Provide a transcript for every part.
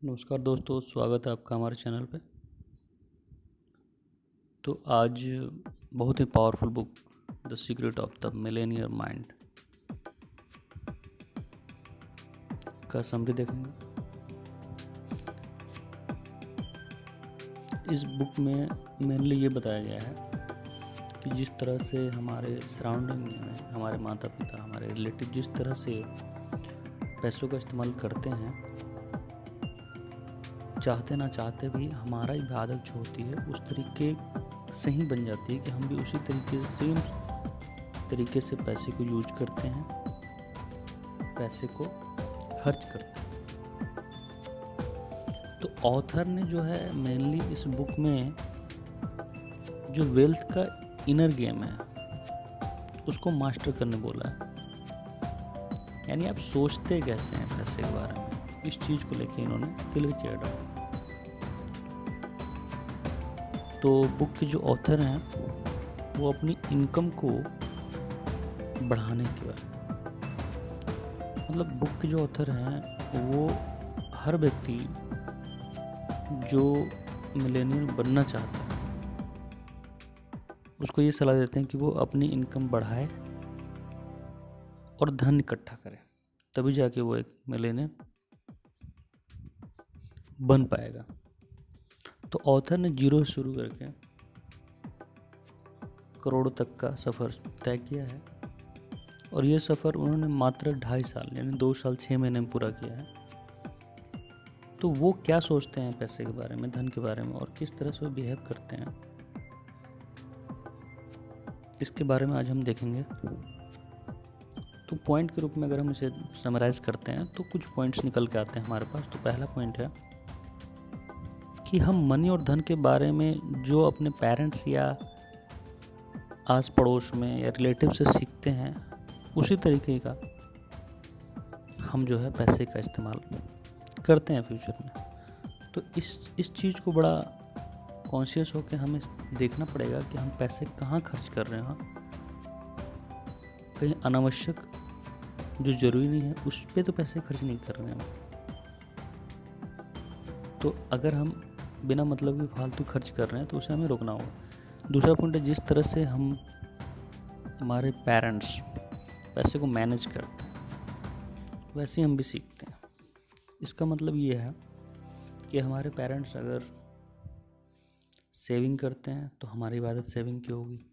नमस्कार दोस्तों, स्वागत है आपका हमारे चैनल पे। तो आज बहुत ही powerful book the secret of the millionaire mind का समरी देखेंगे। इस बुक में मेनली ये बताया गया है कि जिस तरह से हमारे सराउंडिंग में हमारे माता पिता, हमारे रिलेटिव जिस तरह से पैसों का इस्तेमाल करते हैं, चाहते ना चाहते भी हमारा ही आदत जो होती है उस तरीके से ही बन जाती है कि हम भी उसी तरीके सेम तरीके से पैसे को यूज करते हैं, पैसे को खर्च करते हैं। तो ऑथर ने जो है मेनली इस बुक में जो वेल्थ का इनर गेम है उसको मास्टर करने बोला है। यानी आप सोचते कैसे हैं पैसे के बारे में, इस चीज़ को लेके इन्होंने क्लियर किया डाउन। तो बुक के जो ऑथर हैं वो अपनी इनकम को बढ़ाने के बाद, मतलब बुक के जो ऑथर हैं वो हर व्यक्ति जो मिलेनियर बनना चाहता है उसको ये सलाह देते हैं कि वो अपनी इनकम बढ़ाए और धन इकट्ठा करे, तभी जाके वो एक मिलेनियर बन पाएगा। तो ऑथर ने जीरो से शुरू करके करोड़ों तक का सफ़र तय किया है और ये सफ़र उन्होंने मात्र 2.5 साल यानी 2 साल 6 महीने में पूरा किया है। तो वो क्या सोचते हैं पैसे के बारे में, धन के बारे में, और किस तरह से वो बिहेव करते हैं, इसके बारे में आज हम देखेंगे। तो पॉइंट के रूप में अगर हम इसे समराइज़ करते हैं तो कुछ पॉइंट्स निकल के आते हैं हमारे पास। तो पहला पॉइंट है कि हम मनी और धन के बारे में जो अपने पेरेंट्स या आस पड़ोस में या रिलेटिव से सीखते हैं उसी तरीके का हम जो है पैसे का इस्तेमाल करते हैं फ्यूचर में। तो इस चीज़ को बड़ा कॉन्शियस होकर हमें देखना पड़ेगा कि हम पैसे कहाँ खर्च कर रहे हैं। कहीं अनावश्यक जो ज़रूरी नहीं है उस पर तो पैसे खर्च नहीं कर रहे हैं। तो अगर हम बिना मतलब के फालतू खर्च कर रहे हैं तो उसे हमें रोकना होगा। दूसरा पॉइंट है जिस तरह से हमारे पेरेंट्स पैसे को मैनेज करते हैं वैसे ही हम भी सीखते हैं। इसका मतलब ये है कि हमारे पेरेंट्स अगर सेविंग करते हैं तो हमारी भी आदत सेविंग की होगी।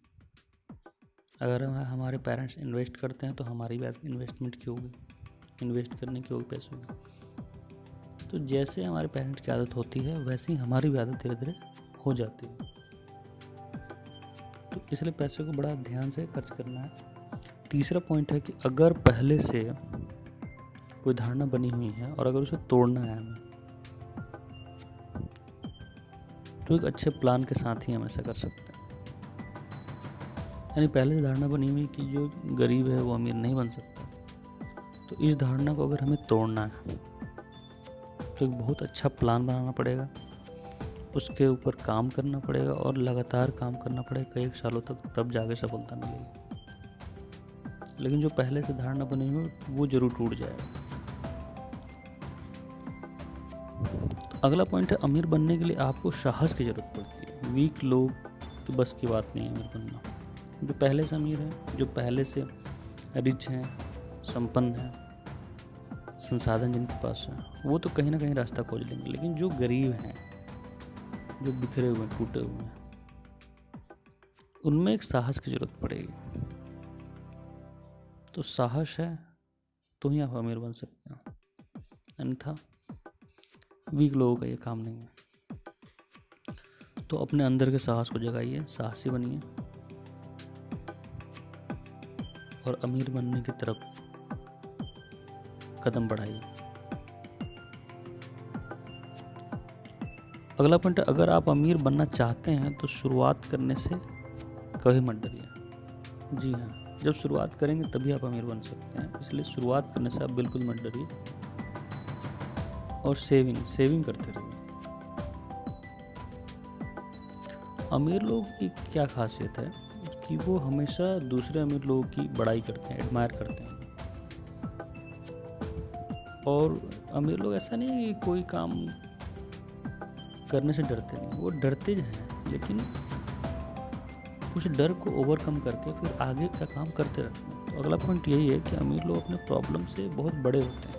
अगर हमारे पेरेंट्स इन्वेस्ट करते हैं तो हमारी भी आदत इन्वेस्टमेंट की होगी, इन्वेस्ट करने की होगी पैसों की। तो जैसे हमारे पेरेंट्स की आदत होती है वैसे ही हमारी भी आदत धीरे धीरे हो जाती है। तो इसलिए पैसे को बड़ा ध्यान से खर्च करना है। तीसरा पॉइंट है कि अगर पहले से कोई धारणा बनी हुई है और अगर उसे तोड़ना है हमें तो एक अच्छे प्लान के साथ ही हम ऐसा कर सकते हैं। यानी पहले से धारणा बनी हुई कि जो गरीब है वो अमीर नहीं बन सकता, तो इस धारणा को अगर हमें तोड़ना है तो एक बहुत अच्छा प्लान बनाना पड़ेगा, उसके ऊपर काम करना पड़ेगा और लगातार काम करना पड़ेगा कई सालों तक, तब जाके सफलता मिलेगी। लेकिन जो पहले से धारणा बनी हुई वो जरूर टूट जाएगा। तो अगला पॉइंट है अमीर बनने के लिए आपको साहस की ज़रूरत पड़ती है। वीक लोग की बस की बात नहीं है अमीर बनना। जो पहले से अमीर है, जो पहले से रिच हैं, संपन्न हैं, संसाधन जिनके पास है, वो तो कहीं ना कहीं रास्ता खोज लेंगे। लेकिन जो गरीब हैं, जो बिखरे हुए हैं, टूटे हुए हैं, उनमें एक साहस की ज़रूरत पड़ेगी। तो साहस है तो ही आप अमीर बन सकते हैं, अन्यथा वीक लोगों का ये काम नहीं है। तो अपने अंदर के साहस को जगाइए, साहसी बनिए और अमीर बनने की तरफ कदम बढ़ाइए। अगला पॉइंट है अगर आप अमीर बनना चाहते हैं तो शुरुआत करने से कभी मत डरिए। जी हाँ, जब शुरुआत करेंगे तभी आप अमीर बन सकते हैं, इसलिए शुरुआत करने से आप बिल्कुल मत डरिए और सेविंग करते रहिए। अमीर लोगों की क्या खासियत है कि वो हमेशा दूसरे अमीर लोगों की बड़ाई करते हैं, एडमायर करते हैं। और अमीर लोग ऐसा नहीं है कि कोई काम करने से डरते नहीं, वो डरते हैं लेकिन उस डर को ओवरकम करके फिर आगे का काम करते रहते हैं। तो अगला पॉइंट यही है कि अमीर लोग अपने प्रॉब्लम से बहुत बड़े होते हैं,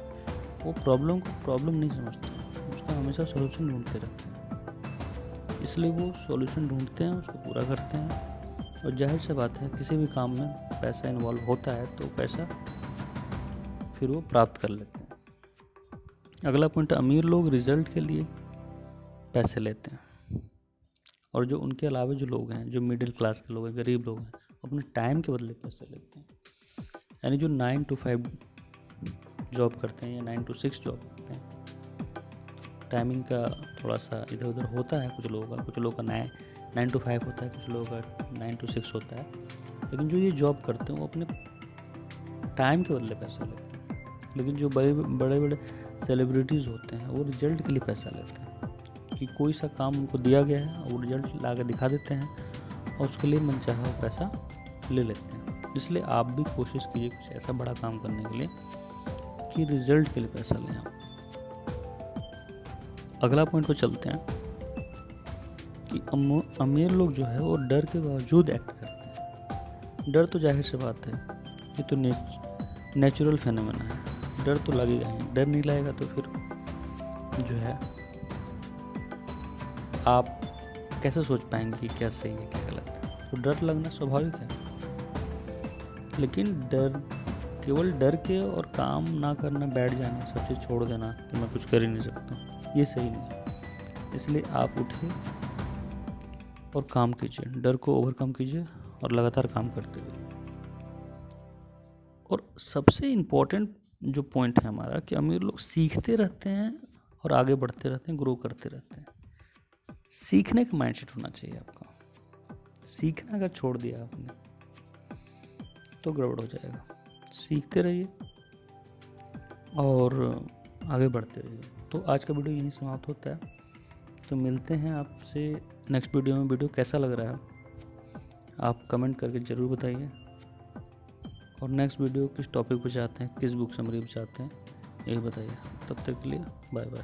वो प्रॉब्लम को प्रॉब्लम नहीं समझते, उसका हमेशा सॉल्यूशन ढूंढते रहते हैं, इसलिए वो सॉल्यूशन ढूंढते हैं, उसको पूरा करते हैं। और जाहिर सी बात है किसी भी काम में पैसा इन्वॉल्व होता है तो पैसा फिर वो प्राप्त कर लेते हैं। अगला पॉइंट, अमीर लोग रिजल्ट के लिए पैसे लेते हैं, और जो उनके अलावा जो लोग हैं, जो मिडिल क्लास के लोग हैं, गरीब लोग हैं, अपने टाइम के बदले पैसे लेते हैं। यानी जो 9 to 5 जॉब करते हैं या 9 to 6 जॉब करते हैं, टाइमिंग का थोड़ा सा इधर उधर होता है कुछ लोगों का, कुछ लोगों का 9 to 5 होता है, कुछ लोगों का 9 to 6 होता है, लेकिन जो ये जॉब करते हैं वो अपने टाइम के बदले पैसा लेते हैं। लेकिन जो बड़े बड़े सेलिब्रिटीज़ होते हैं वो रिजल्ट के लिए पैसा लेते हैं, कि कोई सा काम उनको दिया गया है और वो रिजल्ट ला कर दिखा देते हैं और उसके लिए मनचाहा पैसा ले लेते हैं। इसलिए आप भी कोशिश कीजिए कुछ ऐसा बड़ा काम करने के लिए कि रिजल्ट के लिए पैसा लें आप। अगला पॉइंट पर चलते हैं कि अमीर लोग जो है वो डर के बावजूद एक्ट करते हैं। डर तो जाहिर सी बात है, ये तो नेचुरल फेनोमेना है, डर तो लगेगा ही। डर नहीं लगेगा तो फिर जो है आप कैसे सोच पाएंगे कि क्या सही है क्या गलत है। तो डर लगना स्वाभाविक है, लेकिन केवल डर के और काम ना करना, बैठ जाना, सब चीज़ छोड़ देना कि मैं कुछ कर ही नहीं सकता, ये सही नहीं है। इसलिए आप उठिए और काम कीजिए, डर को ओवरकम कीजिए और लगातार काम करते रहिए। और सबसे इम्पोर्टेंट जो पॉइंट है हमारा कि अमीर लोग सीखते रहते हैं और आगे बढ़ते रहते हैं, ग्रो करते रहते हैं। सीखने का माइंडसेट होना चाहिए आपका। सीखना अगर छोड़ दिया आपने तो गड़बड़ हो जाएगा। सीखते रहिए और आगे बढ़ते रहिए। तो आज का वीडियो यहीं समाप्त होता है। तो मिलते हैं आपसे नेक्स्ट वीडियो में। वीडियो कैसा लग रहा है आप कमेंट करके ज़रूर बताइए, और नेक्स्ट वीडियो किस टॉपिक पे चाहते हैं, किस बुक समरी पे चाहते हैं, यही बताइए। तब तक के लिए बाय बाय।